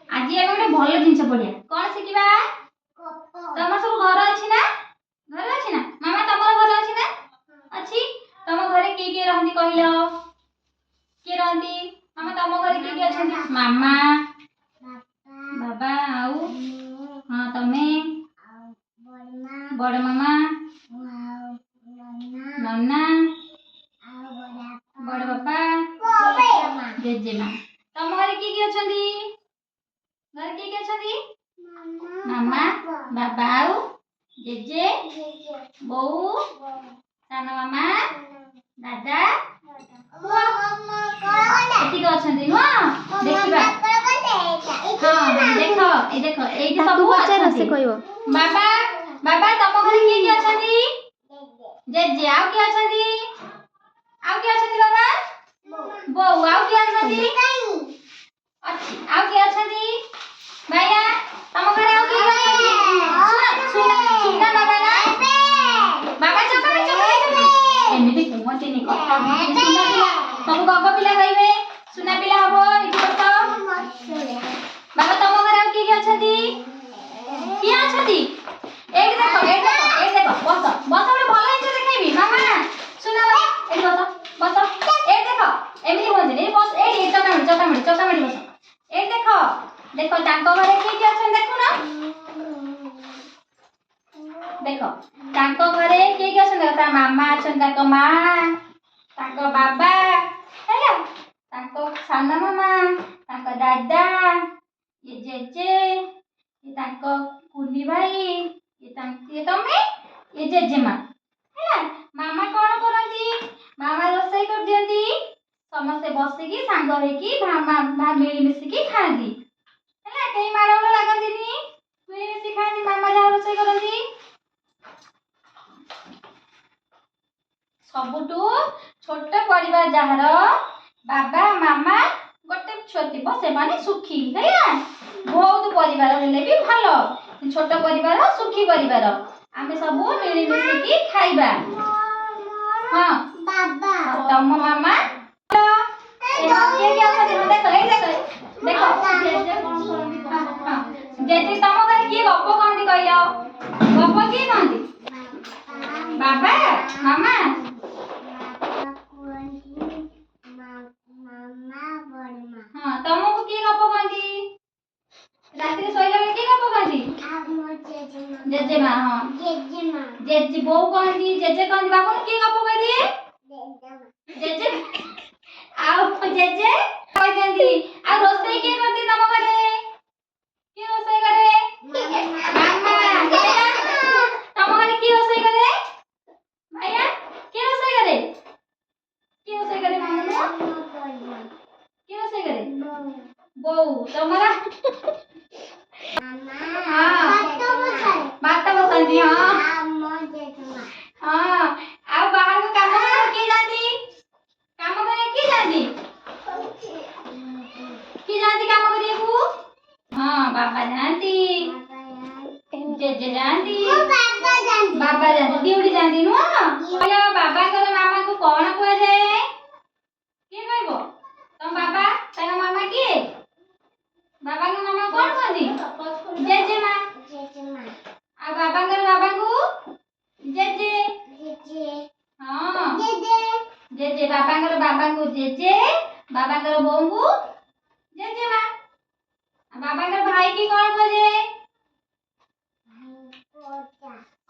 आज आम गोटे भल जिनस पढ़िया कौन शिखा तुम सब घर अच्छी ना घर अच्छी ना मामा तुम घर अच्छी ना अच्छी तुम घरे किए रहती कहल किए रहती मामा तुम घरे किए अच्छा मामा बाबा आउ हाँ तमें बड़ मामा नन्ना बड़ बापा जेजेमा तुम घरे किए अच्छा घर किए अच्छा मामा बाबा आउ जेजे बो सान मामा दादा एतिक अच्छा नुह देखा हाँ देख ये देख ये सब बाबा बाबा तुम घर किए अच्छा जेजे आउ किए अच्छा बाबा बो आउ किए अच्छा आउ किए अच्छा भैया तुम घर आउ किए अच्छा सुना सुना बाबा ना बाबा चका एमिति कहते कथा सुना पिला सब गग पिला कहबे सुना पिला हबो इठी बस बाबा तुम घर आउ किए अच्छा किए अच्छा एक देखो बस बस बड़े भल हिंसा देखेबी मामा सुना एक बस एक देखो एमिति बोल दे बस ए चकामड़ी बस एक देखो देखो तांको घरे किए अच्छा देखु ना देखो तांको घरे किए अच्छा देखो मामा अच्छा तांको माँ तांको बाबा हैला तांको सान मामा तांको दादा ये जेजे ये तांको कुनी भाई ये तमे ये जेजेमा हैला मामा कौन करती मामा रोसई कर दियंती समस्ते बसिकी सांग होइकी मामा मिली मिसिकी खाती हैला कई माड़ोल लागंतीनी मिली मिसी खाती मामा जहाँ रोसई करती सबुठू छोट परिवार जहार बाबा मामा गोटे छुआ थी से माने सुखी है बहुत परिवार हेले भी भल छोट परिवार सुखी परिवार आमे सब मिली मिसिकी खाइबा हाँ बाबा तुम मामा देखो जेजे तुम घर किए गप कहती कहल गप किए कहती बाबा मामा हाँ तुमको किए गप कहती रात शोला बेले किए गप कहती जेजेमा हाँ जेजे बो कहती जेजे कहती बाबू किए गप कहती जेजे आओ जेजे कहती आ रोसई के करती तुम घरे की रोसई करे मामा भैया तुम घरे की रोसई करे भैया की रोसई करे मामा की रोसई करे बो तुम्हारा हाँ बात बसंती हाँ हाँ आओ बाहर को काम करे की जाती काम करे की जाती काम करे को हाँ बाबा जानती जेजे जानती बाबा जानती ड्यूटी जानती नुह हेलो बाबा कर मामा को कौन कह जाए के कहबो तुम बाबा तन मामा किए बाबा के मामा कौन कहती जेजेमा आ बाबा को जेजे हाँ जेजे बाबा को जेजे बाबा बोऊ को जेजेमा बाबा भाई की कौन खोजे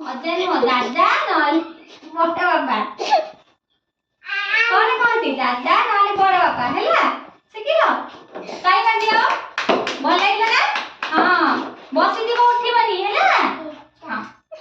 अजय नुह दादा नल मोटा बाबा कौन कहती दादा नल बड़ बाबा हैला शिखिल कहीं दियो भल लगे ना हाँ बस